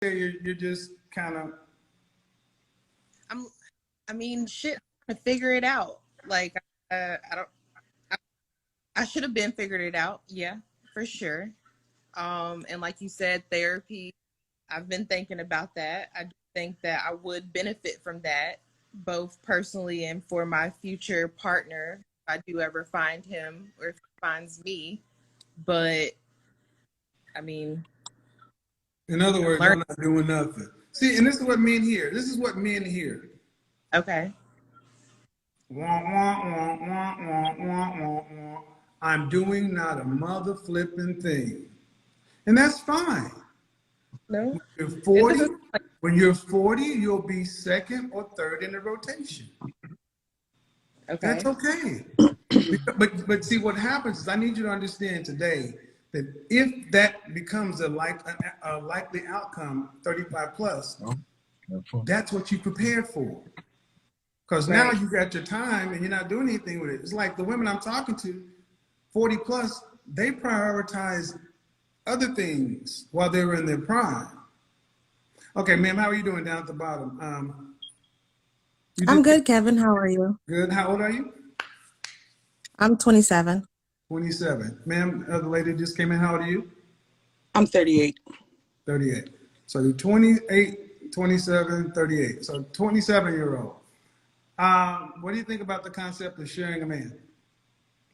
you're just kind of. I mean, shit, to figure it out. Like, I don't. I should have been figured it out. Yeah, for sure. And like you said, therapy. I've been thinking about that. I do think that I would benefit from that, both personally and for my future partner, if I do ever find him or if he finds me. But I mean, In other I'm words, learning. I'm not doing nothing. See, and this is what men hear. This is what men hear. Okay. Wah, wah, wah, wah, wah, wah, wah, wah. I'm doing not a mother flipping thing. And that's fine. No, You're it 40, doesn't. when you're 40, you'll be second or third in the rotation. That's Okay. okay. But see, what happens is I need you to understand today that if that becomes a likely outcome, 35 plus, that's what you prepared for. Because now Right. you got your time and you're not doing anything with it. It's like the women I'm talking to, 40 plus, they prioritize other things while they were in their prime. Okay, ma'am, how are you doing down at the bottom? You I'm just good, Kevin. How are you? good. How old are you? I'm 27. 27. Ma'am, other lady just came in. How old are you? I'm 38. 38. So you're 28, 27, 38. So 27-year-old. What do you think about the concept of sharing a man?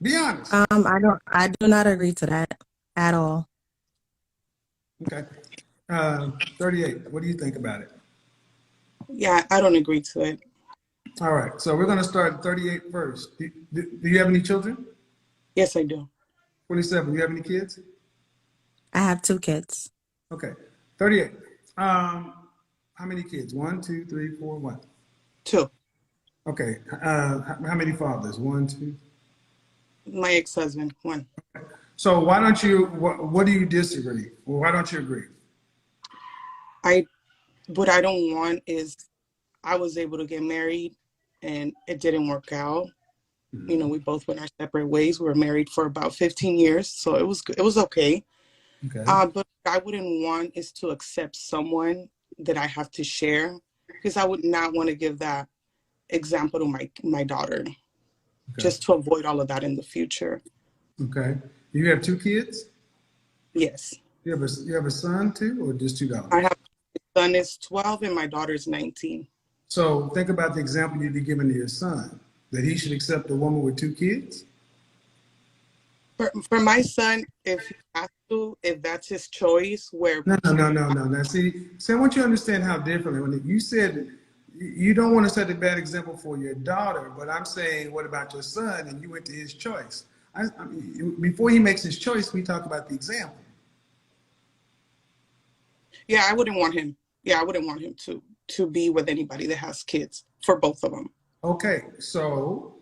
Be honest. I do not agree to that at all. Okay. 38. What do you think about it? Yeah, I don't agree to it. All right. So we're going to start at 38 first. Do you have any children? Yes, I do. 27. Do you have any kids? I have 2 kids. Okay. 38. How many kids? 1, 2, 3, 4, 1. 2. Okay. How many fathers? 1, 2. My ex-husband, 1. So why don't you? What do you disagree? Well, why don't you agree? What I don't want is I was able to get married and it didn't work out. You know, we both went our separate ways. We were married for about 15 years, so it was okay. Okay. But what I wouldn't want is to accept someone that I have to share, because I would not want to give that example to my daughter, Okay. just to avoid all of that in the future. Okay. You have 2 kids? Yes. You have a son too, or just 2 daughters? I have my son is 12 and my daughter's 19. So think about the example you'd be giving to your son, that he should accept a woman with 2 kids? For my son, if he has to, if that's his choice, where No. Now, see, I want you to understand how differently. When you said you don't want to set a bad example for your daughter, but I'm saying, what about your son? And you went to his choice. I mean, before he makes his choice, we talk about the example. yeah, I wouldn't want him. Yeah, I wouldn't want him to be with anybody that has kids, for both of them. Okay, so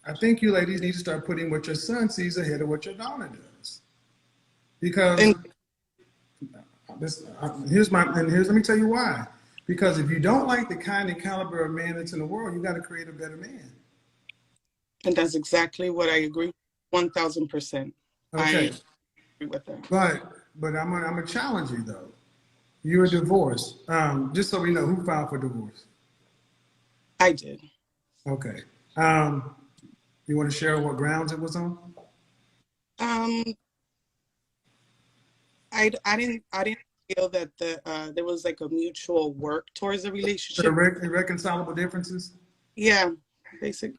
I think you ladies need to start putting what your son sees ahead of what your daughter does. Because And let me tell you why. Because if you don't like the kind and caliber of man that's in the world, you got to create a better man. that's exactly what I agree 1,000%. Okay. I agree with that. But I'm gonna challenge you though. You're divorced. Just so we know, who filed for divorce? I did. Okay. You want to share what grounds it was on? I didn't feel that there was like a mutual work towards the relationship. Irreconcilable differences? Yeah, basically.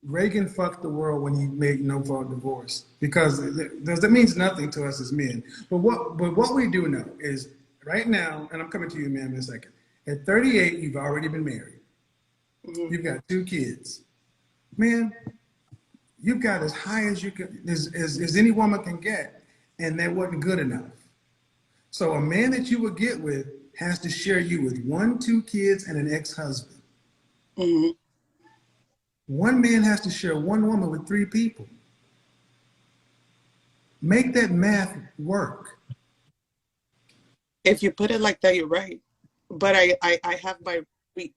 Reagan fucked the world when he made no fault divorce, because that means nothing to us as men. But what we do know is right now, and I'm coming to you, ma'am, in a second. At 38, you've already been married. Mm-hmm. You've got 2 kids. Man, you've got as high as you can, as any woman can get, and that wasn't good enough. So a man that you would get with has to share you with 1, 2 kids and an ex-husband. Mm-hmm. One man has to share 1 woman with 3 people. Make that math work. If you put it like that, you're right. But I have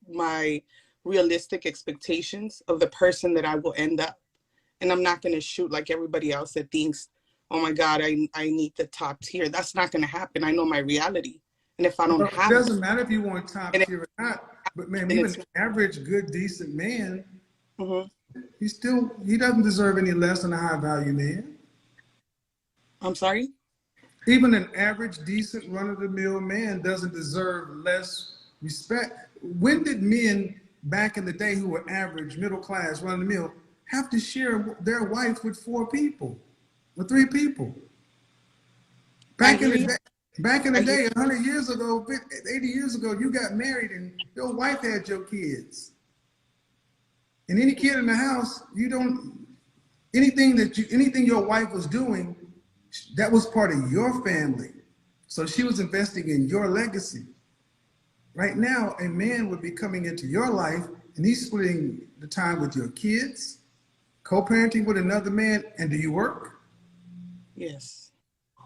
my realistic expectations of the person that I will end up. And I'm not going to shoot like everybody else that thinks, oh my God, I need the top tier. That's not going to happen. I know my reality. And if I don't Well, it have doesn't that, matter if you want top then, it, tier or not, but man, then even it's an average, good, decent man, mhm. he doesn't deserve any less than a high value man. I'm sorry. Even an average, decent, run of the mill man doesn't deserve less respect. When did men back in the day who were average, middle class, run of the mill have to share their wife with four people or three people? I Back in hear the you. day, back in the I hear day, 100 years ago, 80 years ago, you got married and your wife had your kids. And any kid in the house, you don't anything your wife was doing, that was part of your family. So she was investing in your legacy. Right now, a man would be coming into your life and he's splitting the time with your kids, co-parenting with another man, and do you work? yes.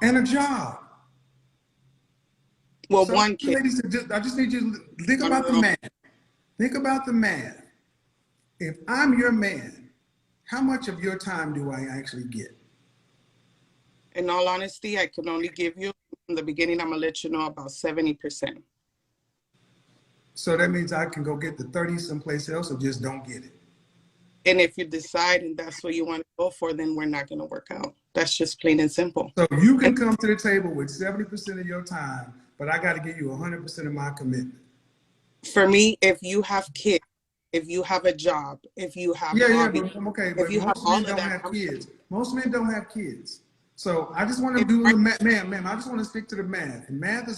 And a job. Well, So, one kid. ladies, I just need you to think One about the little. math. Think about the math. If I'm your man, how much of your time do I actually get? In all honesty, I can only give you in the beginning. I'm gonna let you know about 70%. So that means I can go get the 30 someplace else or just don't get it. And if you decide and that's what you want to go for, then we're not gonna work out. That's just plain and simple. So you And can come to the table with 70% of your time, but I got to give you 100% of my commitment. for me, if you have kids, if you have a job, if you have Yeah, hobbies, but okay, if but you have most all men of don't that, have kids. Most men don't have kids. So I just want to if, do the math, ma'am. I just want to stick to the math. And math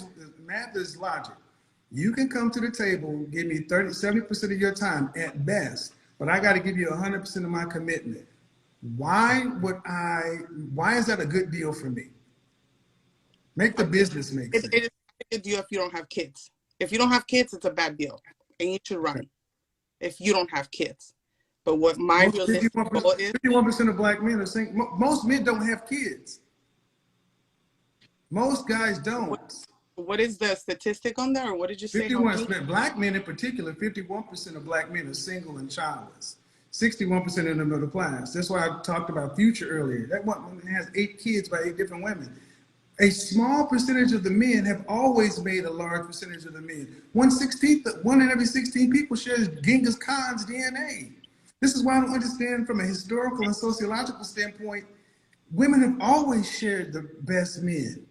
is logic. You can come to the table, give me 70% of your time at best, but I got to give you 100% of my commitment. Why would I? Why is that a good deal for me? Make the business make sense. it is a good deal if you don't have kids. If you don't have kids, it's a bad deal, and you should run. If you don't have kids, but what my Most realistic 51%, goal is, 51% of black men are single. Most men don't have kids. Most guys what, don't. what is the statistic on that, or what did you say? How 51 many? black men in particular, 51% of black men are single and childless. 61% in the middle class. That's why I talked about Future earlier. That one has 8 kids by 8 different women. A small percentage of the men have always made a large percentage of the men. 1/16, one in every 16 people shares Genghis Khan's DNA. This is why I don't understand from a historical and sociological standpoint, women have always shared the best men.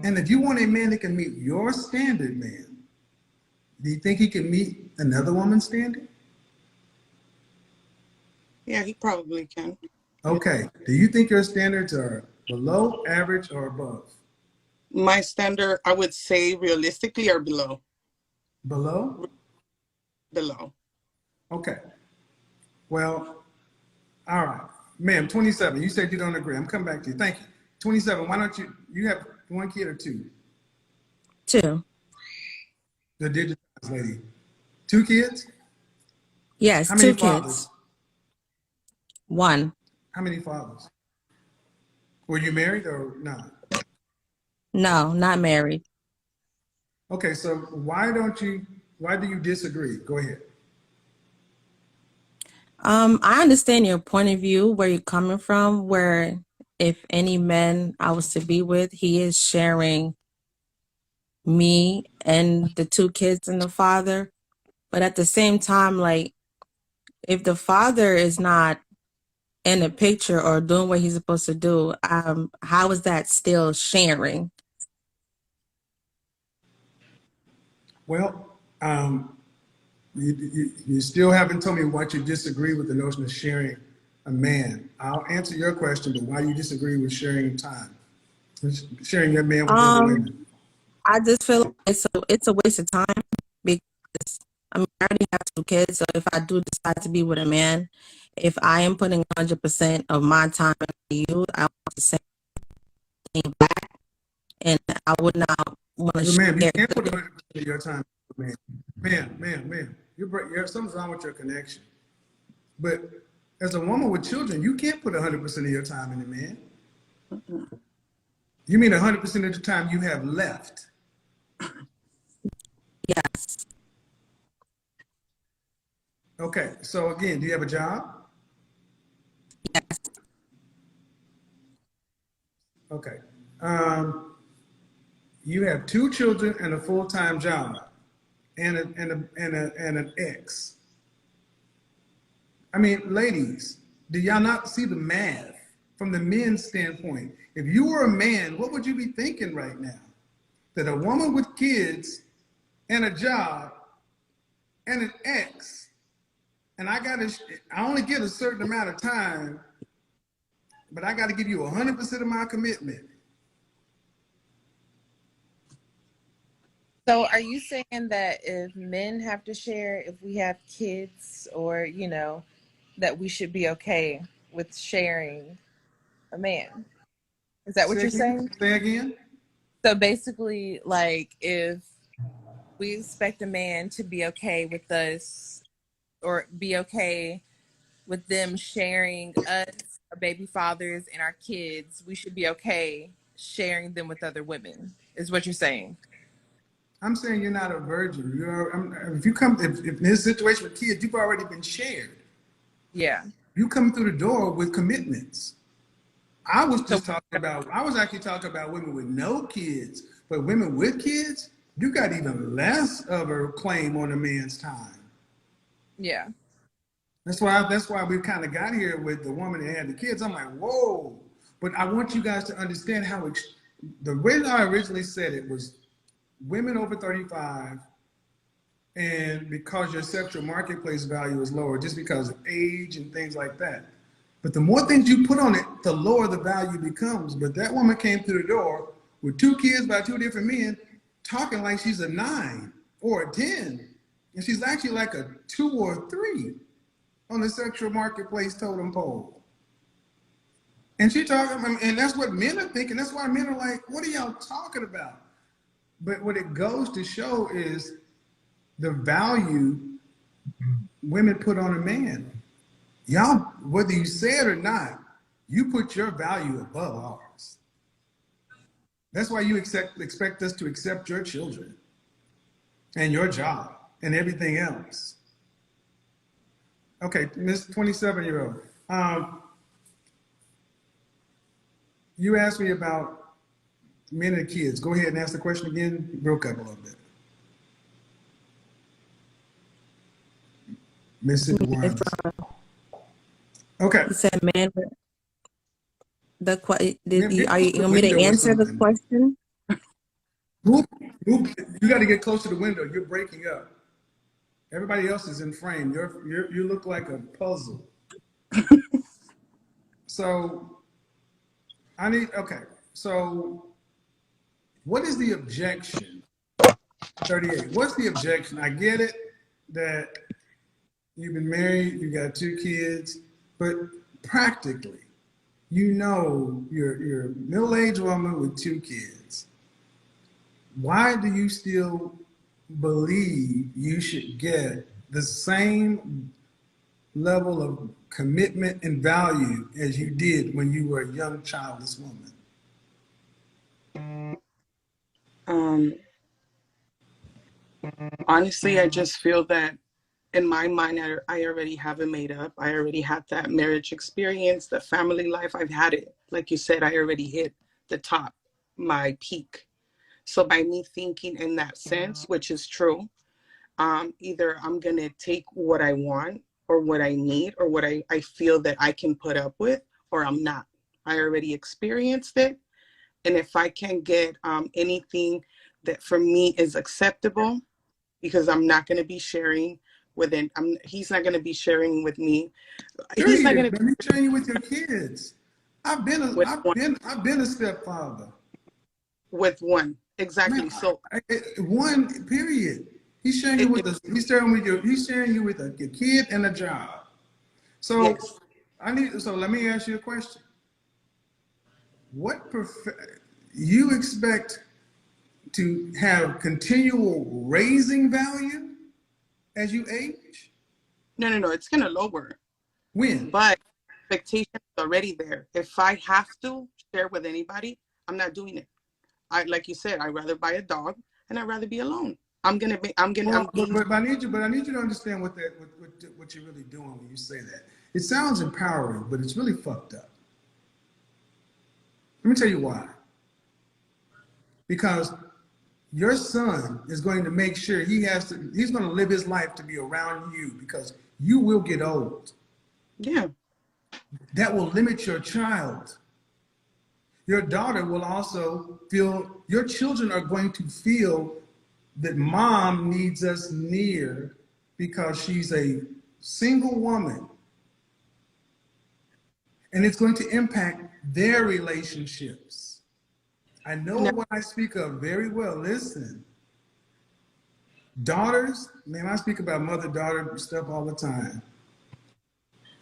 And if you want a man that can meet your standard, man, do you think he can meet another woman's standard? Yeah, he probably can. Okay. Do you think your standards are below, average, or above? My standard, I would say, realistically, are below. Below? Below. Okay. Well, all right. Ma'am, 27. You said you don't agree. I'm coming back to you. Thank you. 27. Why don't you have one kid or two? 2. The digitized lady. 2 kids? Yes, How many 2 fathers? kids. 1. How many fathers? Were you married or not? No, not married. Okay, so why do you disagree? Go ahead. I understand your point of view, where you're coming from, where if any men I was to be with, he is sharing me and the 2 kids and the father. But at the same time, like, if the father is not in the picture or doing what he's supposed to do, how is that still sharing? Well, you still haven't told me why you disagree with the notion of sharing a man. I'll answer your question, but why you disagree with sharing time, sharing your man with other Um, women? I just feel like it's a waste of time, because I mean, I already have 2 kids, so if I do decide to be with a man, if I am putting 100% of my time into you, I want the same thing back, and I would not want to Well, ma'am, you share. can't put 100% of your time with a man. Ma'am. Something's wrong with your connection. But as a woman with children, you can't put 100% of your time in a man. You mean 100% of the time you have left. Yes, Okay, so again, do you have a job? yes. Okay. Um, You have 2 children and a full-time job and an ex. I mean, ladies, do y'all not see the math from the men's standpoint? If you were a man, what would you be thinking right now? That a woman with kids and a job and an ex, and I only get a certain amount of time, but I got to give you 100% of my commitment. So are you saying that if men have to share, if we have kids, or, you know, that we should be okay with sharing a man? Is that what Say you're again? saying? Say again? So basically, like, if we expect a man to be okay with us, or be okay with them sharing us, our baby fathers, and our kids, we should be okay sharing them with other women, is what you're saying? I'm saying you're not a virgin. If in this situation with kids, you've already been shared. Yeah. You come through the door with commitments. I was So actually talking about women with no kids, but women with kids, you got even less of a claim on a man's time. yeah. That's why we kind of got here with the woman that had the kids. I'm like, whoa. But I want you guys to understand the way that I originally said it was women over 35, and because your sexual marketplace value is lower just because of age and things like that. But the more things you put on it, the lower the value becomes. But that woman came through the door with 2 kids by 2 different men, talking like she's a 9 or a 10. And she's actually like a 2 or a 3 on the sexual marketplace totem pole. And and that's what men are thinking. That's why men are like, what are y'all talking about? But what it goes to show is the value women put on a man. Y'all, whether you say it or not, you put your value above ours. That's why you expect us to accept your children and your job and everything else. Okay, Miss 27-year-old. You asked me about men and kids. Go ahead and ask the question again. You broke up a little bit. Mississippi Wireless. Okay. You said man. Get Are close you to the want me to window or answer the something. question? Move, you got to get close to the window. You're breaking up. Everybody else is in frame. You look like a puzzle. So okay. So what is the objection? 38. What's the objection? I get it that you've been married, you got 2 kids, but practically, you're a middle-aged woman with 2 kids. Why do you still believe you should get the same level of commitment and value as you did when you were a young childless woman? Honestly, I just feel that in my mind, I already have it made up. I already had that marriage experience, the family life. I've had it. Like you said, I already hit the top, my peak. So by me thinking in that sense, which is true, either I'm going to take what I want or what I need or what I feel that I can put up with, or I'm not. I already experienced it. And if I can get anything that for me is acceptable, because I'm not going to be sharing with him. He's not going to be sharing with me. Sure He's he not is. going to Let me share you with your kids. with one. I've been a stepfather. With one, Man, exactly. So one period. it, He's sharing you with a kid and a job. So yes. so let me ask you a question. You expect to have continual raising value as you age? No. It's going to lower, When? but expectation is already there. If I have to share with anybody, I'm not doing it. Like you said, I'd rather buy a dog and I'd rather be alone. Well, I'm being, but I need you to understand what you're really doing when you say that. It sounds empowering, but it's really fucked up. Let me tell you why. Because Your son is going to make sure he's going to live his life to be around you because you will get old. Yeah. That will limit your child. Your daughter will also feel, your children are going to feel that mom needs us near because she's a single woman. And it's going to impact their relationships. I know No, what I speak of very well. Listen, daughters, man, I speak about mother-daughter stuff all the time.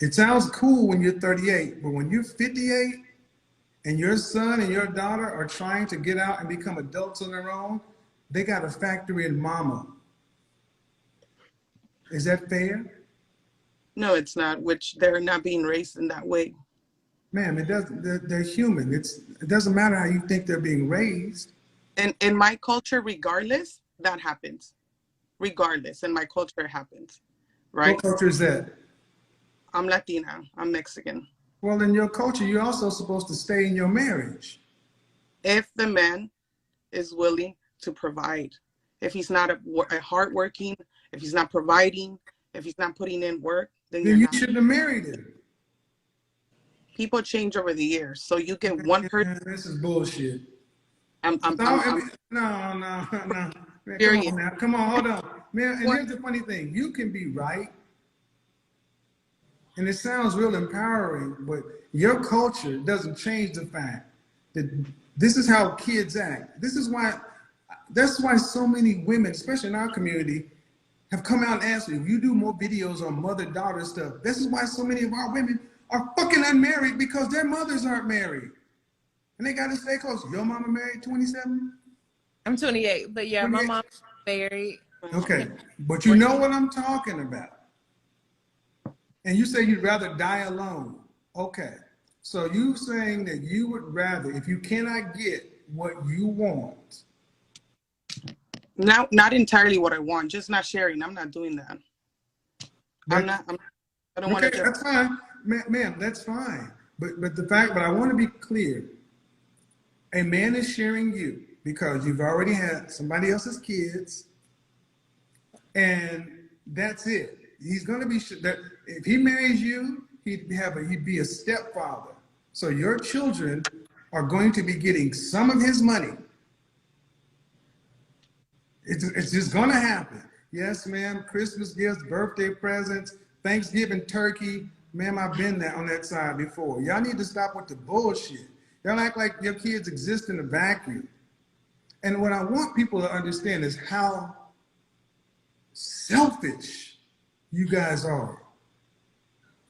It sounds cool when you're 38, but when you're 58 and your son and your daughter are trying to get out and become adults on their own, they got to factor in mama. Is that fair? no, it's not, which they're not being raised in that way. Ma'am, it doesn't, they're human. It doesn't matter how you think they're being raised. And in my culture, regardless, that happens. Regardless, in my culture, it happens, What right? culture is that? I'm Latina. I'm Mexican. Well, in your culture, you're also supposed to stay in your marriage. If the man is willing to provide, if he's not a hardworking, if he's not providing, if he's not putting in work, then you're Then you not. shouldn't have married him. People change over the years, so you get one person. This is bullshit. I'm, I'm, No, I'm, I I'm mean, no. Man, come serious. on now. Come on, hold on. Man, and here's the funny thing. You can be right. And it sounds real empowering, but your culture doesn't change the fact that this is how kids act. That's why so many women, especially in our community, have come out and asked me, you do more videos on mother-daughter stuff. This is why so many of our women are fucking unmarried because their mothers aren't married. And they got to stay close. Your mama married 27? I'm 28, but yeah, my 28? mom married. Okay, but you know what I'm talking about. And you say you'd rather die alone. Okay, so you saying that you would rather, if you cannot get what you want. Not entirely what I want, just not sharing. I'm not doing that. I don't want Okay, to. that's fine, ma'am, that's fine. But I want to be clear. A man is sharing you because you've already had somebody else's kids, and that's it. He's going to be that if he marries you, he'd be a stepfather. So your children are going to be getting some of his money. It's just going to happen. Yes, ma'am. Christmas gifts, birthday presents, Thanksgiving turkey. Ma'am, I've been there on that side before. Y'all need to stop with the bullshit. Y'all act like your kids exist in a vacuum. And what I want people to understand is how selfish you guys are.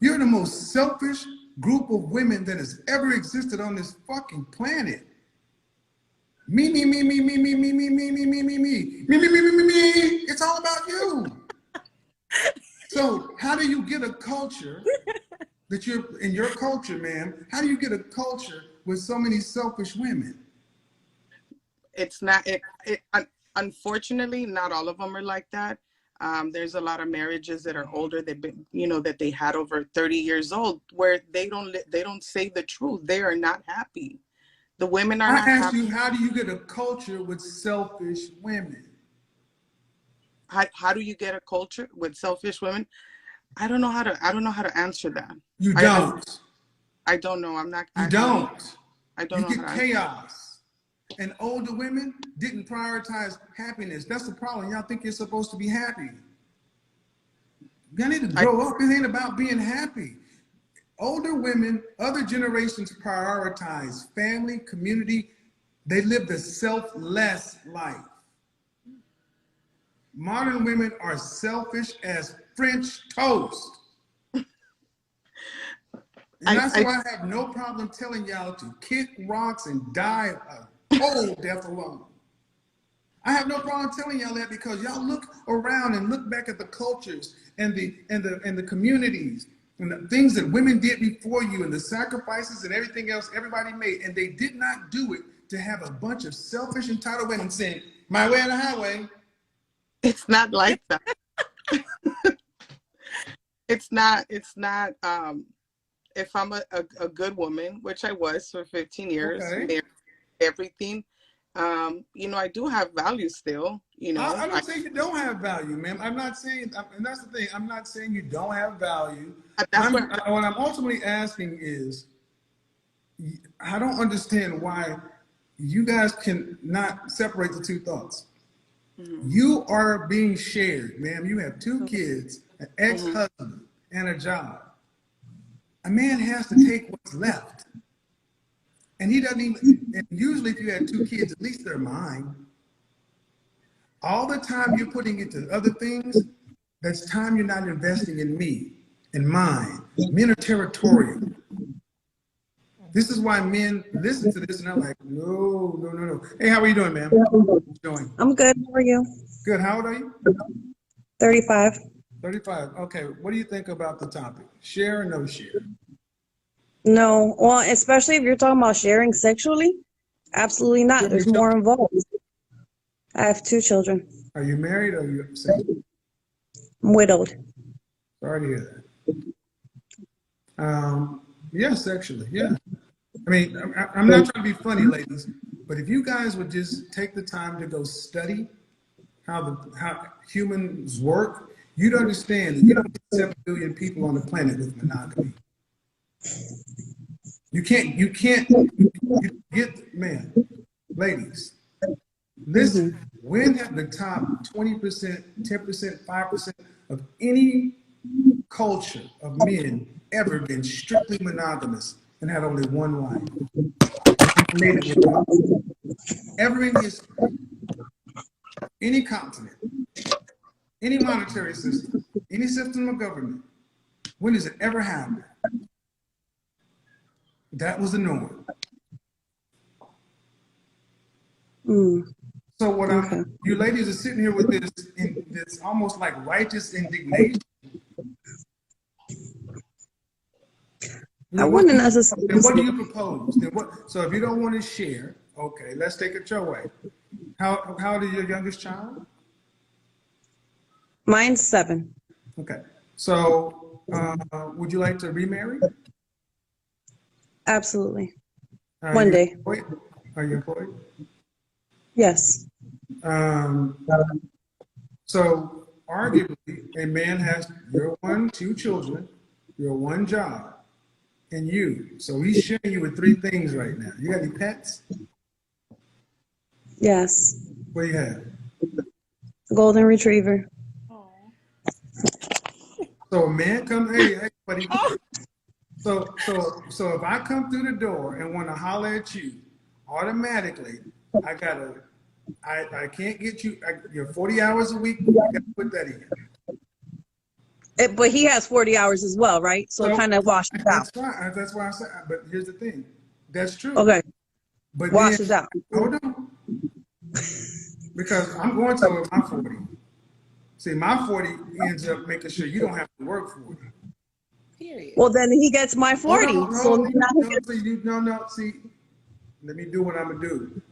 You're the most selfish group of women that has ever existed on this fucking planet. Me. It's all about you. So how do you get a culture that you're in your culture, ma'am? How do you get a culture with so many selfish women? It's not. Unfortunately, not all of them are like that. There's a lot of marriages that are older. They've been, that they had over 30 years old, where they don't say the truth. They are not happy. The women are not happy. I asked you, how do you get a culture with selfish women? How do you get a culture with selfish women? I don't know how to answer that. You don't. I don't know. I'm not. You don't. I don't know. You get chaos. And older women didn't prioritize happiness. That's the problem. Y'all think you're supposed to be happy. Y'all need to grow up. It ain't about being happy. Older women, other generations prioritize family, community. They live the selfless life. Modern women are selfish as French toast. And that's why I have no problem telling y'all to kick rocks and die a cold death alone. I have no problem telling y'all that because y'all look around and look back at the cultures and the communities and the things that women did before you and the sacrifices and everything else everybody made, and they did not do it to have a bunch of selfish, entitled women saying, my way or the highway. It's not like that. It's not. If I'm a good woman, which I was for 15 years, Okay. married, everything, I do have value still, I don't say you don't have value, ma'am. I'm not saying, and that's the thing. I'm not saying you don't have value. that's what What I'm ultimately asking is, I don't understand why you guys can not separate the two thoughts. You are being shared, ma'am. You have two kids, an ex-husband, and a job. A man has to take what's left. And he doesn't even, and usually if you have two kids, at least they're mine. All the time you're putting into other things, that's time you're not investing in me and mine. Men are territorial. This is why men listen to this and they're like, no, no, no, no. Hey, how are you doing, ma'am? How you doing? I'm good. How are you? Good. How old are you? 35. 35. Okay. What do you think about the topic? Share or no share? No. Well, especially if you're talking about sharing sexually, absolutely not. There's more involved. I have 2 children. Are you married or are you single? I'm widowed. Sorry to hear that. Yeah, sexually. Yeah. I mean, I'm not trying to be funny, ladies, but if you guys would just take the time to go study how humans work, you'd understand that you don't get 7 billion people on the planet with monogamy. You get, man, ladies, listen, when have the top 20%, 10%, 5% of any culture of men ever been strictly monogamous and had only one wife? Ever in history, any continent, any monetary system, any system of government, when does it ever happen? That was the norm. So what you ladies are sitting here with this almost like righteous indignation. I wouldn't necessarily. Then what do you propose? So if you don't want to share, okay, let's take it your way. How old is your youngest child? Mine's 7. Okay. So would you like to remarry? Absolutely. One day. Are you employed? Yes. So arguably, a man has your 2 children, your 1 job, and you. So he's sharing you with 3 things right now. You got any pets? Yes. What do you have? Golden Retriever. So a man comes, hey, buddy. So if I come through the door and want to holler at you, automatically, I can't get you. You're 40 hours a week. You got to put that in. But he has 40 hours as well, right? So it kind of washes out. That's fine. That's why I said. But here's the thing. That's true. Okay. But washes out. Hold on. Because I'm going to my 40. See, my 40 ends up making sure you don't have to work 40. Period. Well, then he gets my 40. No, see, let me do what I'm going to do.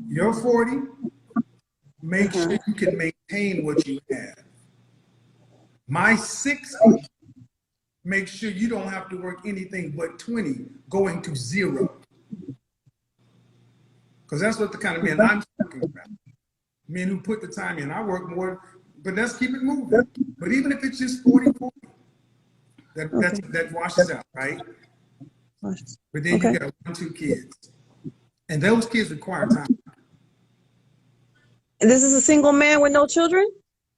You're 40. Make sure you can maintain what you have. My 60, make sure you don't have to work anything but 20, going to 0. Because that's what the kind of men I'm talking about. Men who put the time in. I work more, but let's keep it moving. But even if it's just 40, that washes out, right? But then you got 1, 2 kids. And those kids require time. And this is a single man with no children?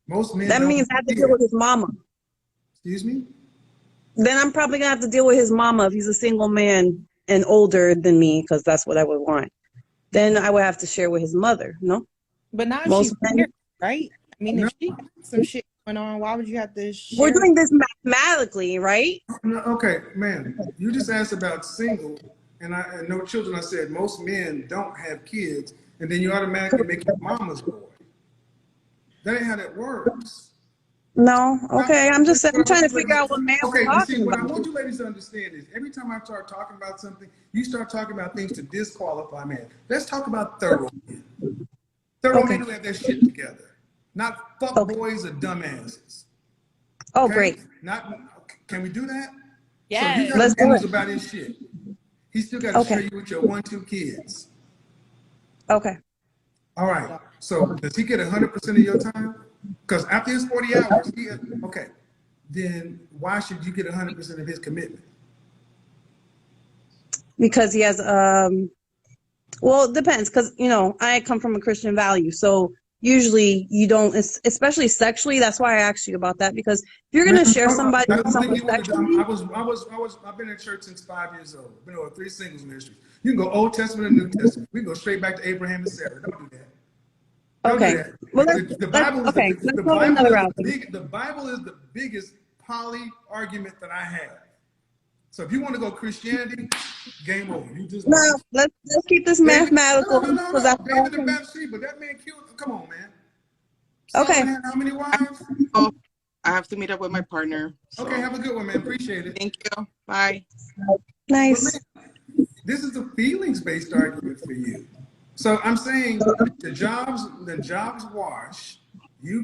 Most men that means I have to deal with his mama. Excuse me? Then I'm probably going to have to deal with his mama if he's a single man and older than me, because that's what I would want. Then I would have to share with his mother, no? But not if she's married, right? I mean, if she got some shit going on, why would you have to share? We're doing this mathematically, right? Okay, man, you just asked about single and no children. I said most men don't have kids, and then you automatically make your mama's boy. That ain't how that works. No, okay. I'm just saying, I'm trying to figure out what man we're talking about. What I want you ladies to understand is every time I start talking about something, you start talking about things to disqualify men. Let's talk about thorough men. Thorough men who have their shit together. Not fuck boys or dumbasses. Oh, great. Can we do that? Yes. So you got a man who's about his shit. He still got to share Okay. you with your 1, 2 kids. Okay. All right. So does he get 100% of your time? Because after his 40 hours, okay. Then why should you get 100% of his commitment? Because he has well, it depends, because I come from a Christian value, so usually you don't, especially sexually. That's why I asked you about that, because if you're Man, gonna share I somebody with don't think someone you want to. sexually, I've been in church since 5 years old. Been over 3 singles ministries. You can go Old Testament and New Testament. We can go straight back to Abraham and Sarah. Don't do that. Don't do okay. that. Well, The Bible is okay. Let's the go Bible another is route. the Bible is the biggest poly argument that I have. So if you want to go Christianity, game over. You just No, lost. let's keep this David, mathematical, because no. that's all. David and Bathsheba, that man killed. Come on, man. Solomon Okay. had how many wives? Oh, I have to meet up with my partner. So Okay, have a good one, man. Appreciate it. thank you. Bye. But man, Nice. this is a feelings-based argument for you. So I'm saying the jobs wash. You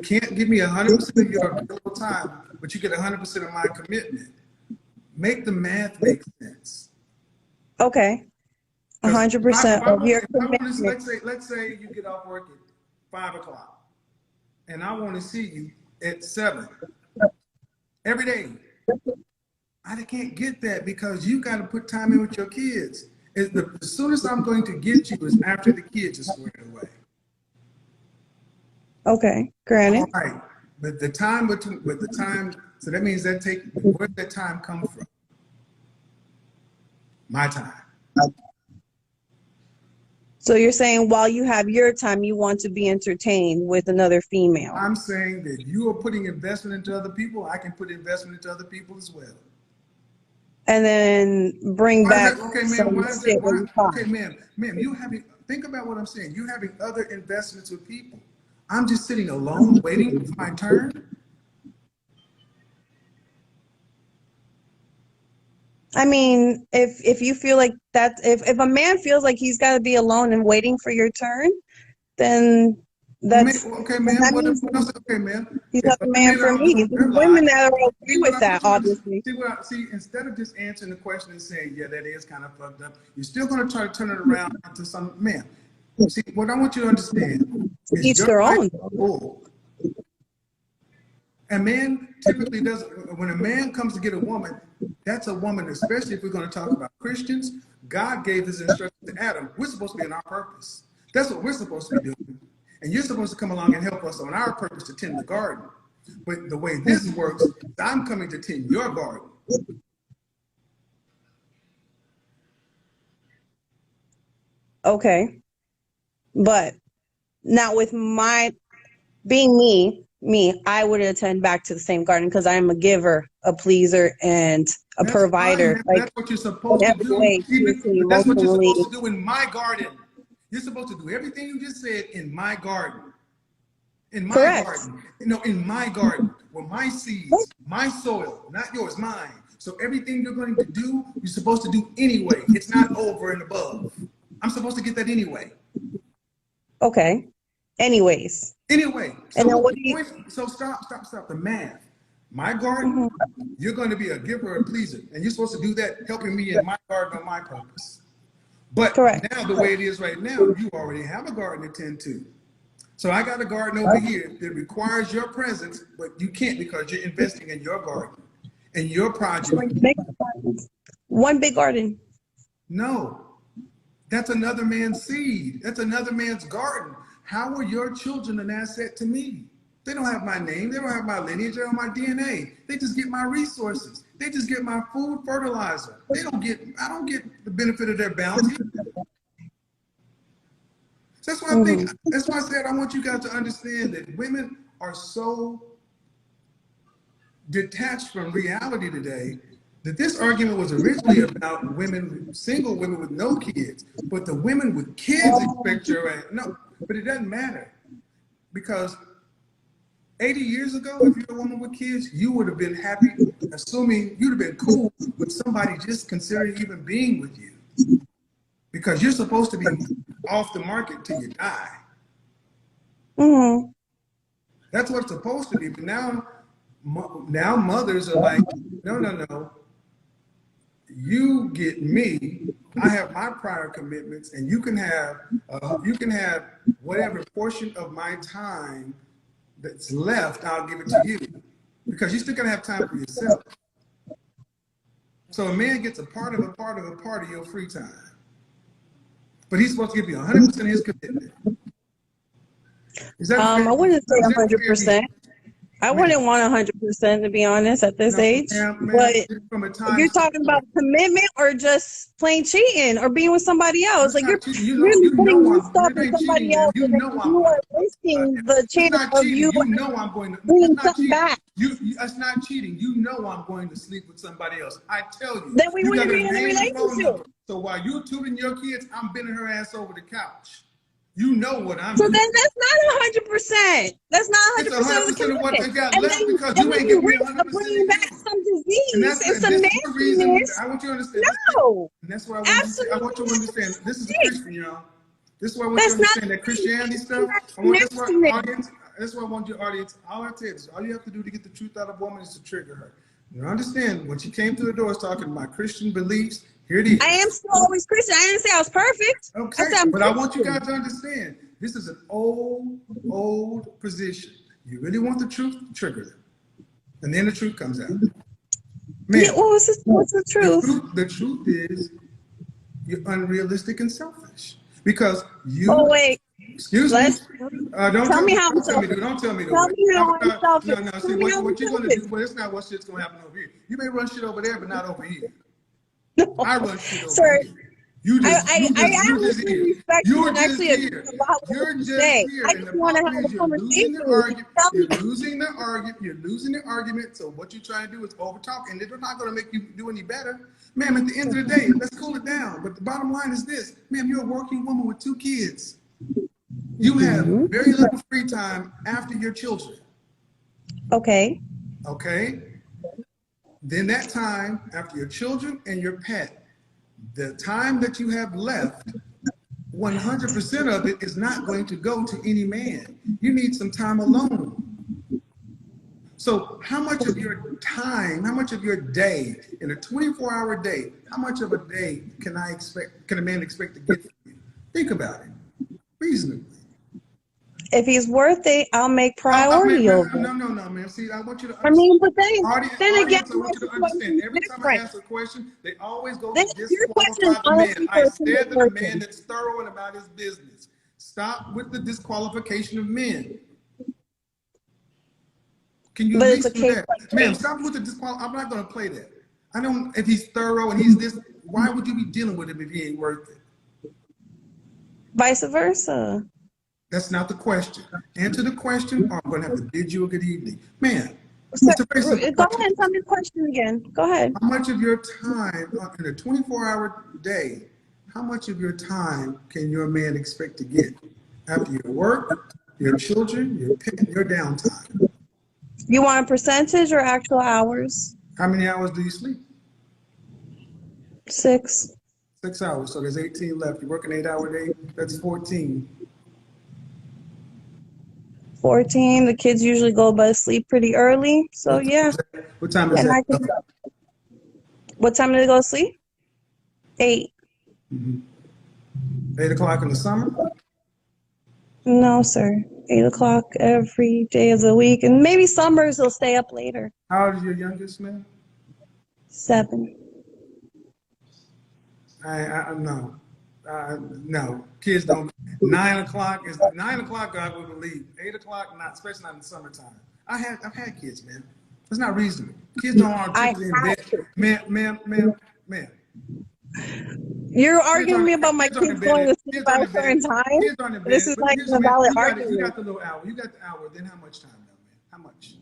can't give me 100% of your available time, but you get 100% of my commitment. Make the math make sense. Okay. Because 100% of your if I want to, commitment. let's say you get off work at 5 o'clock, and I want to see you at 7 every day. I can't get that because you got to put time in with your kids. The soonest I'm going to get you is after the kids are squared away. Okay. All Granted. right, but the time, so that means where did that time come from? My time. So you're saying while you have your time, you want to be entertained with another female. I'm saying that you are putting investment into other people. I can put investment into other people as well. And then bring Why is back that? Okay, some ma'am. Why is that? shit when you talk. Okay, ma'am. Think about what I'm saying. You having other investments with people. I'm just sitting alone waiting for my turn. I mean, if you feel like that, if a man feels like he's got to be alone and waiting for your turn, then Okay, ma'am. that means What else? Okay, ma'am. he's If not the other man men for are me. living There's their women lives, that are okay see what with I that, want you to obviously. see. Instead of just answering the question and saying, "Yeah, that is kind of fucked up," you're still going to try to turn it around to some man. See, what I want you to understand is Each your their life own. is full. A man typically does. When a man comes to get a woman, that's a woman. Especially if we're going to talk about Christians, God gave His instructions to Adam. We're supposed to be in our purpose. That's what we're supposed to be doing. And you're supposed to come along and help us on our purpose to tend the garden. But the way this works, I'm coming to tend your garden. Okay. But now with my being me, I would attend back to the same garden because I'm a giver, a pleaser, and a That's fine, provider, man. like That's what you're in supposed to every do. way, Even spiritually, but that's what you're emotionally. supposed to do in my garden. You're supposed to do everything you just said in my garden. In my Correct. garden. In my garden, where my seeds, my soil, not yours, mine. So everything you're going to do, you're supposed to do anyway. It's not over and above. I'm supposed to get that anyway. Okay. Anyways. Anyway, so And then what's what the do you? point? So stop the math. My garden, Mhm. you're going to be a giver, a pleaser, and you're supposed to do that, helping me in my garden on my purpose. But Correct. now, the way it is right now, you already have a garden to tend to. So I got a garden over here that requires your presence, but you can't because you're investing in your garden and your project. One big garden. No, that's another man's seed. That's another man's garden. How are your children an asset to me? They don't have my name. They don't have my lineage. They don't have my DNA. They just get my resources. They just get my food, fertilizer. I don't get the benefit of their bounty. So that's why I said I want you guys to understand that women are so detached from reality today that this argument was originally about women, single women with no kids, but the women with kids expect no, but it doesn't matter because 80 years ago, if you're a woman with kids, you would have been happy, assuming you'd have been cool with somebody just considering even being with you because you're supposed to be off the market till you die. Mm-hmm. That's what it's supposed to be. But now mothers are like, no. you get me, I have my prior commitments, and you can have whatever portion of my time that's left, I'll give it to you, because you still gotta have time for yourself. So a man gets a part of your free time, but he's supposed to give you 100% of his commitment. Is that I fair? wouldn't say Is that fair? 100%. I wouldn't want 100% to be honest at this age. But from a if time you're talking about commitment or just plain cheating or being with somebody else, like you're really putting your stuff in somebody else, and you are wasting the chance of you bringing something back. That's not cheating. You know I'm going to sleep with somebody else. I tell you. Then we You wouldn't got be in a name and phone relationship. number. So while you're tutoring your kids, I'm bending her ass over the couch. You know what I'm So doing. then that's not 100%. That's not 100% It's of the 100% of what they commitment. got And left then, because and you then ain't you giving me risk 100% of bringing back you. some disease And and some this is the reason nastiness. I want you to understand. No, And that's what I want you to, I want you to understand. This is a Christian, y'all. This is why I want you to That's not understand that Christianity stuff. That's why audience. That's why I want your audience. All I tell you is, all you have to do to get the truth out of a woman is to trigger her. You understand when she came through the doors talking about Christian beliefs. Here it is. I am still always Christian. I didn't say I was perfect. Okay, I said I'm but I Christian. want you guys to understand. This is an old position. You really want the truth, trigger them, and then the truth comes out. Man, Yeah, what's the truth? The truth is you're unrealistic and selfish because you. Oh wait, Excuse me. Don't tell me how I'm don't tell me selfish. to. Don't tell me to. Tell me how I'm selfish. No. Tell See me how what you're I'm gonna do. selfish. Well, it's not what shit's gonna happen over here. You may run shit over there, but not over here. No. I run shit over Sir, here. You just I just actually here. respect you You're and just actually agree here. with what You're you just say. here. I And just the want to problem have a is you're conversation losing the with you. argument. Tell You're me. losing the argument. You're losing the argument. So what you're trying to do is overtalk, and they're not going to make you do any better. Ma'am, at the end of the day, let's cool it down. But the bottom line is this. Ma'am, you're a working woman with 2 kids. You have very little free time after your children. Okay. Okay? Then that time after your children and your pet, the time that you have left, 100% of it is not going to go to any man. You need some time alone. So how much of your time, how much of your day, in a 24-hour day, how much of a day can a man expect to get from you? Think about it, reasonably. If he's worth it, I'll make priority over. No, man. See, I want you to I understand. mean, but then again, Audience, I want you to understand. Every time I ask a question, they always go Then to your question is disqualify the honestly man. I for a said single that a person. man that's thorough and about his business. Stop with the disqualification of men. Can you But at it's a least do case that? by Ma'am, case. stop with the disqualification. I'm not going to play that. I don't, if he's thorough and he's this, why would you be dealing with him if he ain't worth it? Vice versa. That's not the question. Answer the question, or I'm going to have to bid you a good evening. Man, So, it's a very simple go question. ahead and tell me the question again. Go ahead. How much of your time in a 24-hour day, how much of your time can your man expect to get after your work, your children, your pet, your downtime? You want a percentage or actual hours? How many hours do you sleep? 6. 6 hours. So there's 18 left. You work an 8-hour day, that's 14. 14. The kids usually go to sleep pretty early. So yeah. What time is And that? what time do they go to sleep? 8. 8 o'clock in the summer? No, sir. 8 o'clock every day of the week. And maybe summers they'll stay up later. How old is your youngest, man? 7. No. No, kids don't. 9 o'clock is 9 o'clock. I would believe 8 o'clock, not especially not in the summertime. I've had kids, man. It's not reasonable. Kids don't want to in bed. Ma'am. You're arguing me about my kids going to sleep by a certain time? This is like a valid argument. You got the little hour. You got the hour. Then how much time, though, man? How much?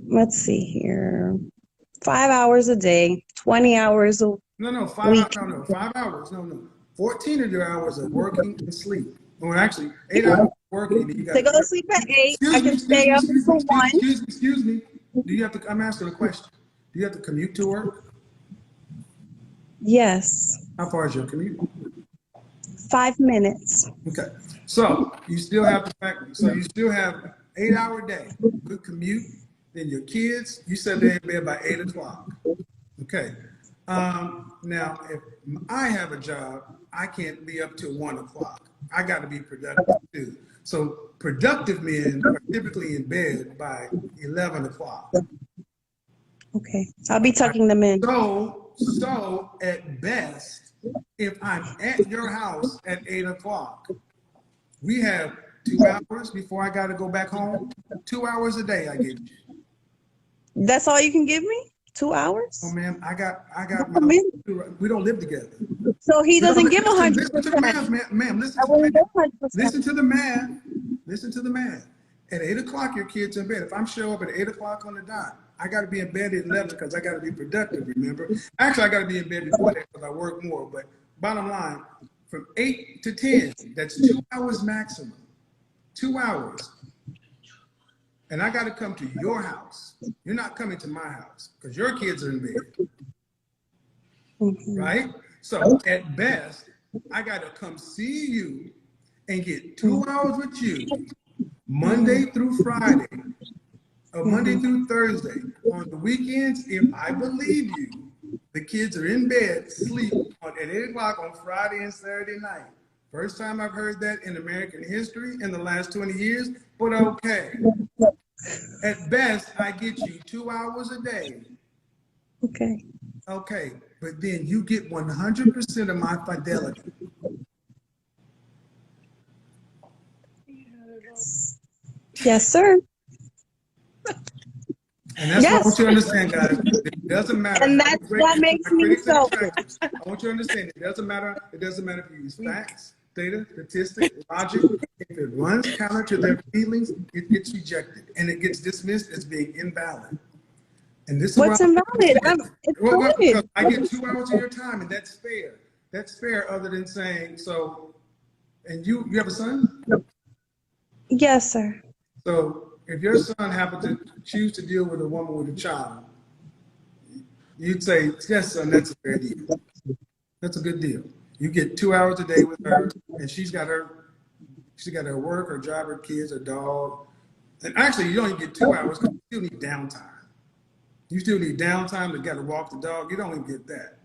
Let's see here. 5 hours a day, 20 hours a week. No, 5 hours. No. 14 of your hours are working and sleep. Well, actually, 8 hours working. And you got to go to sleep at 8. I can stay up until 1. Excuse me. Do you have to? I'm asking a question. Do you have to commute to work? Yes. How far is your commute? 5 minutes. Okay. So you still have the fact. So you still have 8-hour day, good commute. Then your kids, you said they're in bed by 8 o'clock. Okay. Now, if I have a job, I can't be up till 1 o'clock. I got to be productive too. So productive men are typically in bed by 11 o'clock. Okay. I'll be tucking them in. So at best, if I'm at your house at 8 o'clock, we have 2 hours before I got to go back home. 2 hours a day I give you. That's all you can give me? 2 hours? Oh man, I got we don't live together. So he doesn't give 100%. Listen to the math, ma'am. Listen to the math. Listen to the math. At 8 o'clock, your kid's in bed. If I'm show up at 8 o'clock on the dot, I got to be in bed at 11 because I got to be productive, remember? Actually, I got to be in bed before that because I work more. But bottom line, from 8 to 10, that's 2 hours maximum. 2 hours. And I got to come to your house. You're not coming to my house because your kids are in bed. Right? So at best, I got to come see you and get 2 hours with you Monday through Friday or Monday through Thursday. On the weekends, if I believe you, the kids are in bed, sleep at 8 o'clock on Friday and Saturday night. First time I've heard that in American history in the last 20 years, but okay. At best, I get you 2 hours a day. Okay. Okay, but then you get 100% of my fidelity. Yes, sir. And that's what I want you to understand, guys. It doesn't matter. And that makes me selfish. I want you to understand it doesn't matter. It doesn't matter if you use facts, data, statistics, logic. If it runs counter to their feelings, it gets rejected and it gets dismissed as being invalid. And this is what's invalid? Because I get 2 hours of your time, and that's fair. That's fair, other than saying so. And you have a son? Yes, sir. So if your son happened to choose to deal with a woman with a child, you'd say, yes, son, that's a fair deal. That's a good deal. You get 2 hours a day with her, and she's got her work, her job, her kids, her dog. And actually, you don't even get 2 hours because you still need downtime. You still need downtime to get to walk the dog. You don't even get that.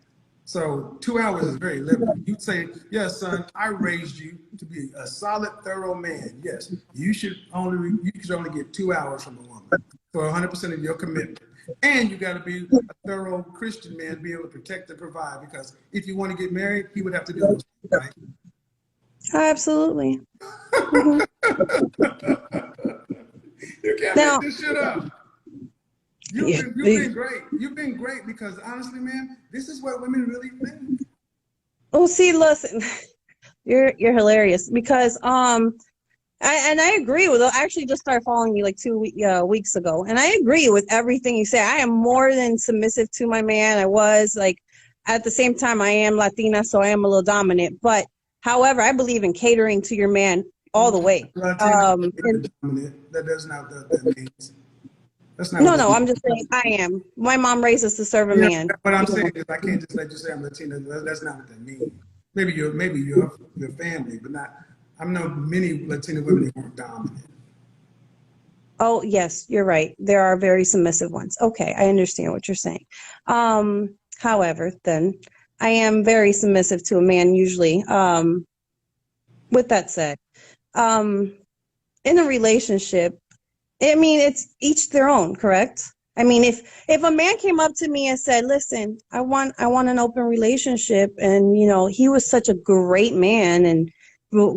So 2 hours is very limited. You'd say, yes, son, I raised you to be a solid, thorough man. Yes, you should only get 2 hours from a woman for 100% of your commitment. And you got to be a thorough Christian man, be able to protect and provide. Because if you want to get married, he would have to do those things, right? Absolutely. You can't make this shit up. You've been great. You've been great because honestly, man, this is what women really think. Oh, see, listen, you're hilarious because I agree with. I actually just started following you like 2 weeks ago, and I agree with everything you say. I am more than submissive to my man. I was like, at the same time, I am Latina, so I am a little dominant. But however, I believe in catering to your man all the way. That does not that means. That's not no, I'm just saying I am. My mom raised us to serve a man. What I'm saying is I can't just let you say I'm Latina. That's not what that means. Maybe your family, but not. I know many Latina women who are dominant. Oh, yes, you're right. There are very submissive ones. Okay, I understand what you're saying. However, then I am very submissive to a man usually. With that said, in a relationship, I mean, it's each their own, correct? I mean, if a man came up to me and said, listen, I want an open relationship, and, you know, he was such a great man and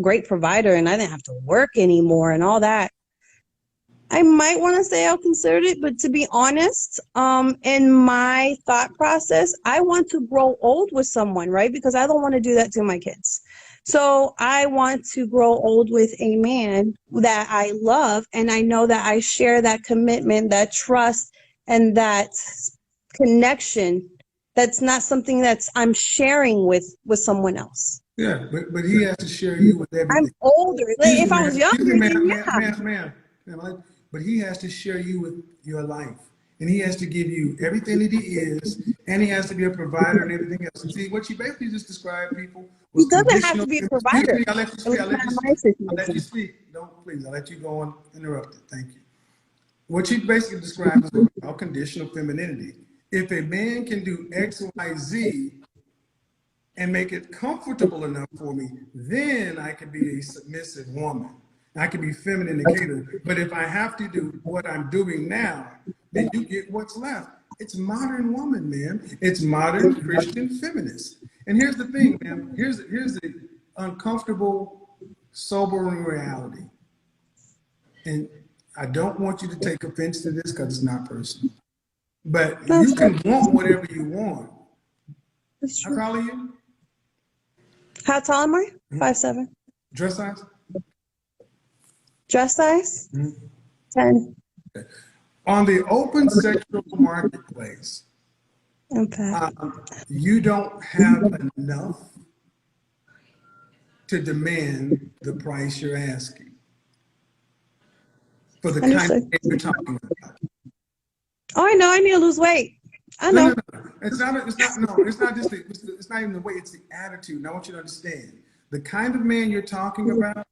great provider, and I didn't have to work anymore and all that, I might want to say I'll consider it. But to be honest, in my thought process, I want to grow old with someone, right? Because I don't want to do that to my kids. So I want to grow old with a man that I love, and I know that I share that commitment, that trust, and that connection. That's not something I'm sharing with someone else. Yeah, but he has to share you with everything. I'm older. If I was younger, then yeah. Ma'am, but he has to share you with your life. And he has to give you everything that he is, and he has to be a provider and everything else. And see, what you basically just described, people, was he doesn't have to be a provider. I'll let you speak. Don't, please, I'll let you go on uninterrupted. Thank you. What you basically described is what we call conditional femininity. If a man can do X, Y, Z and make it comfortable enough for me, then I can be a submissive woman. I can be feminine and cater. But if I have to do what I'm doing now, then you get what's left. It's modern woman, man. It's modern Christian feminist. And here's the thing, man. Here's the uncomfortable, sobering reality. And I don't want you to take offense to this because it's not personal. But you can want whatever you want. How tall are you? How tall am I? 5'7". Dress size? Dress size? 10. Okay. On the open sexual marketplace, Okay. you don't have enough to demand the price you're asking for the kind of thing you're talking about. Oh, I know. I need to lose weight. I know. No. It's not just it's not even the way, it's the attitude. And I want you to understand, the kind of man you're talking about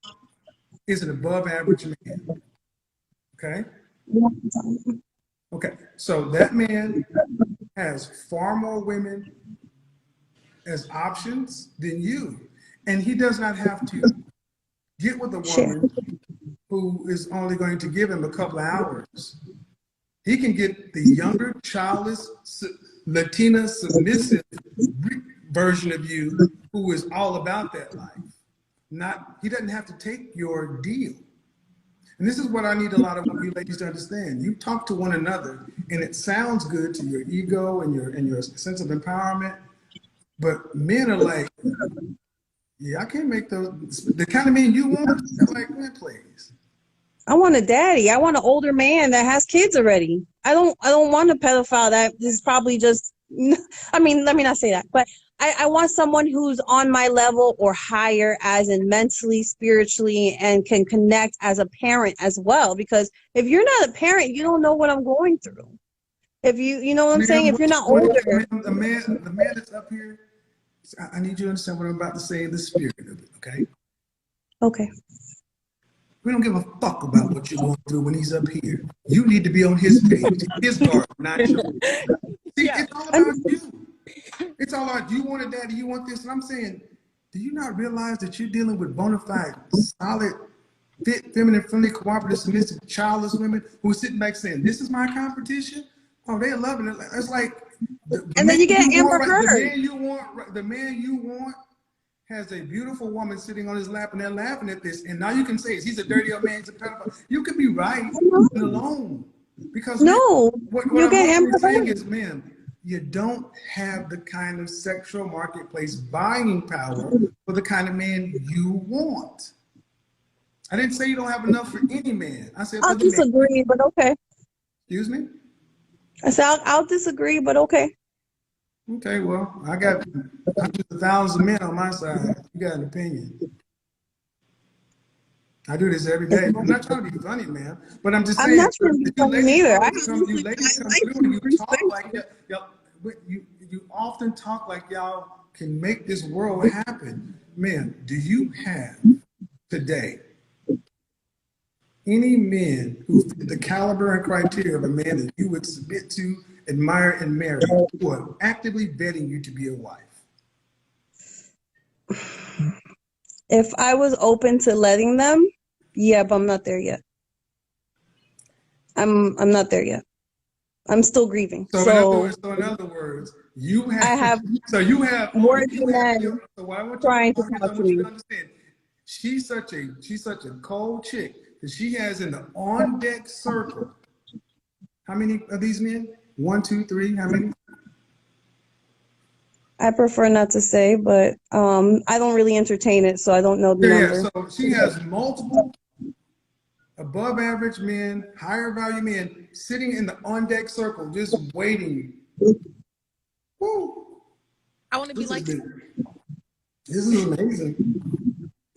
is an above average man. Okay? Okay. So that man has far more women as options than you. And he does not have to get with a woman who is only going to give him a couple of hours. He can get the younger, childless, Latina, submissive version of you who is all about that life. He doesn't have to take your deal. And this is what I need a lot of you ladies to understand. You talk to one another and it sounds good to your ego and your sense of empowerment, but men are like, yeah, I can't make those. The kind of men you want, they're like, man, please. I want a daddy. I want an older man that has kids already. I don't want a pedophile that is probably just, I mean, let me not say that, but I want someone who's on my level or higher, as in mentally, spiritually, and can connect as a parent as well. Because if you're not a parent, you don't know what I'm going through. If you know what I'm saying? If you're not older. The man that's up here, I need you to understand what I'm about to say in the spirit of it, okay? Okay. We don't give a fuck about what you're going through when he's up here. You need to be on his page, his garden, not yours. See, it's all about you. It's all about, you want a daddy, you want this. And I'm saying, do you not realize that you're dealing with bona fide, solid, fit, feminine, friendly, cooperative, submissive, childless women who are sitting back saying, this is my competition? Oh, they're loving it. It's like, and then you get Amber Heard. The man you want has a beautiful woman sitting on his lap and they're laughing at this. And now you can say, he's a dirty old man, he's a pedophile. You could be right and alone. Because what I'm saying is, man, you don't have the kind of sexual marketplace buying power for the kind of man you want. I didn't say you don't have enough for any man. I said, I'll disagree, but okay. Excuse me? I said, I'll disagree, but okay. Okay, well, I got hundreds of thousands of men on my side. You got an opinion. I do this every day. I'm not trying to be funny, man, but I'm just saying. I'm not trying to be funny either. You ladies come through and you talk like you often talk like y'all can make this world happen. Man, do you have today any men who fit the caliber and criteria of a man that you would submit to, admire, and marry, who are actively vetting you to be a wife? If I was open to letting them, yeah, but I'm not there yet. I'm not there yet. I'm still grieving. So in other words, you have more men trying to talk to me. Understand, she's such a cold chick that she has in the on deck circle. How many of these men? 1, 2, 3. How many? I prefer not to say, but I don't really entertain it, so I don't know the number. Yeah, so she has multiple above average men, higher value men sitting in the on deck circle, just waiting. Woo. I want to be like you. This is amazing.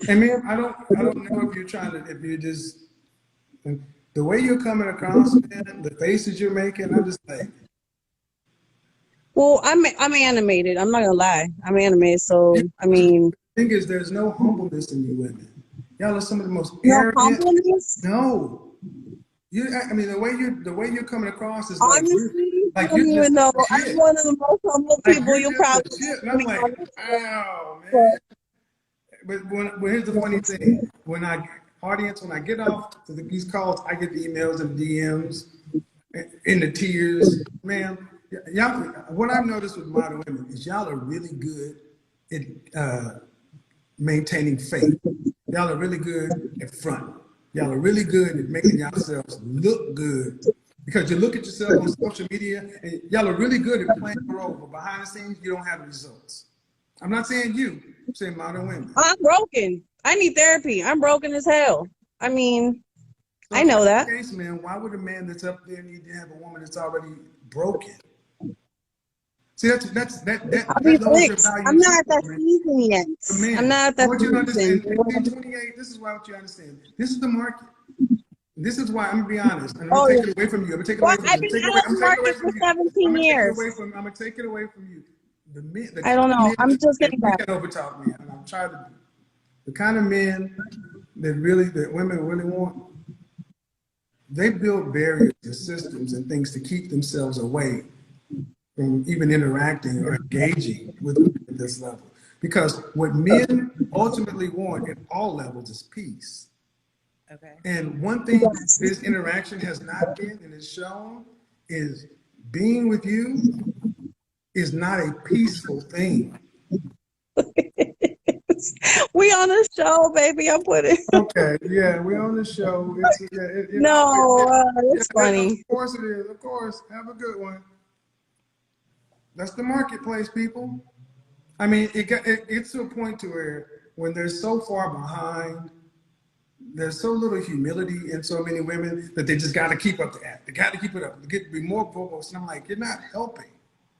And man, I don't know if you're just the way you're coming across, man, the faces you're making, I'm just like. Well, I'm animated. I'm not gonna lie. I'm animated, so I mean. The thing is, there's no humbleness in you women. Y'all are some of the most arrogant. Humbleness? No. I mean, the way you're coming across is honestly, Like don't you're even just know. the I'm shit. one of the most humble Like people you're you just the probably shit. And I'm meet like, on this wow, earth. man. But here's the funny thing: when I get off to these calls, I get the emails and DMs in the tears, man. Y'all, what I've noticed with modern women is y'all are really good at maintaining faith. Y'all are really good at front. Y'all are really good at making yourselves look good. Because you look at yourself on social media and y'all are really good at playing a role, but behind the scenes, you don't have results. I'm not saying you, I'm saying modern women. I'm broken. I need therapy. I'm broken as hell. I mean, So I if know that's that. the case, man, why would a man that's up there need to have a woman that's already broken? See, I'll be that lowers your fixed. value I'm too, not at that man. season yet. The I'm man. not at I that want you to season. understand. 1528. This is why I want you to understand. This is the market. This is why I'm gonna be honest, and I'm gonna Oh, take yeah. it away from you. I'm gonna take it Well, away from you. I've been out I'm of the taking it away market from for you. 17 years. I'm gonna take it away from you. The men, the I kind don't of know. men, I'm just and getting you back. can't overtalk me, and I'm trying to do. The kind of men that women really want, they build barriers and systems and things to keep themselves away from even interacting or engaging with women at this level. Because what men ultimately want at all levels is peace. Okay. And one thing Yes. this interaction has not been and is shown is being with you is not a peaceful thing. We on the show, baby. I'm putting. Okay, yeah, we're on the show. No, Yeah, it's of funny. course it is. Of course, have a good one. That's the marketplace, people. I mean, it's to a point to where when they're so far behind, there's so little humility in so many women that they just got to keep up the act. They got to keep it up. They be more vocal. And I'm like, you're not helping.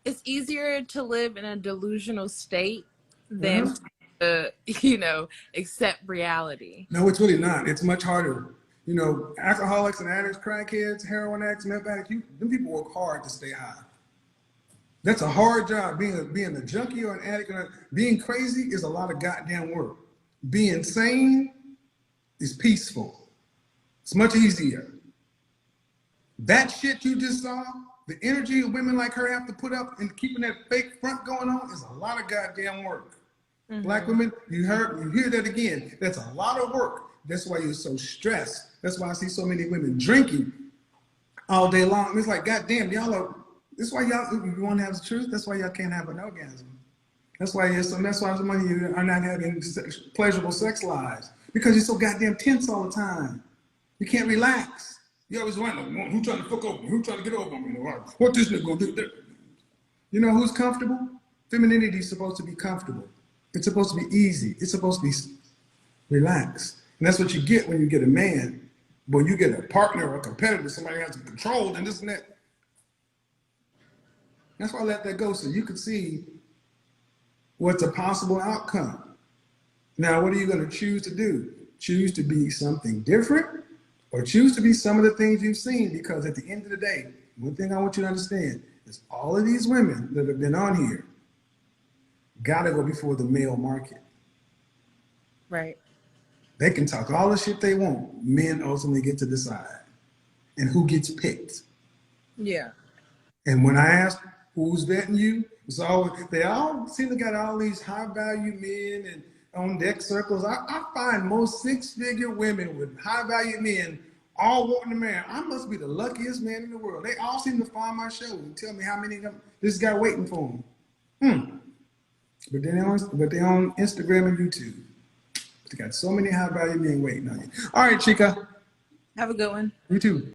It's easier to live in a delusional state than Uh-huh. to, accept reality. No, it's really not. It's much harder. You know, alcoholics and addicts, crackheads, heroin addicts, meth addicts, them people work hard to stay high. That's a hard job. Being a junkie or an addict, being crazy is a lot of goddamn work. Being sane is peaceful. It's much easier. That shit you just saw, the energy of women like her have to put up and keeping that fake front going on is a lot of goddamn work. Black women, you hear that again. That's a lot of work. That's why you're so stressed. That's why I see so many women drinking all day long. It's like, goddamn, this is why y'all, if you want to have the truth, that's why y'all can't have an orgasm. That's why some of you are not having pleasurable sex lives. Because you're so goddamn tense all the time. You can't relax. You always wonder, who trying to fuck over me? Who trying to get over me? What this nigga gonna do? You know who's comfortable? Femininity is supposed to be comfortable. It's supposed to be easy. It's supposed to be relaxed. And that's what you get when you get a man. When you get a partner or a competitor, somebody has to control and this and that. That's why I let that go so you can see what's a possible outcome. Now, what are you going to choose to do? Choose to be something different or choose to be some of the things you've seen? Because at the end of the day, one thing I want you to understand is all of these women that have been on here got to go before the male market. Right. They can talk all the shit they want. Men ultimately get to decide. And who gets picked. Yeah. And when I ask who's vetting you, they all seem to got all these high value men and on deck circles. I find most 6-figure women with high value men all wanting to marry. I must be the luckiest man in the world. They all seem to find my show and tell me how many of them this guy waiting for them. But they're on Instagram and YouTube. They got so many high value men waiting on you. All right, Chica. Have a good one. You too.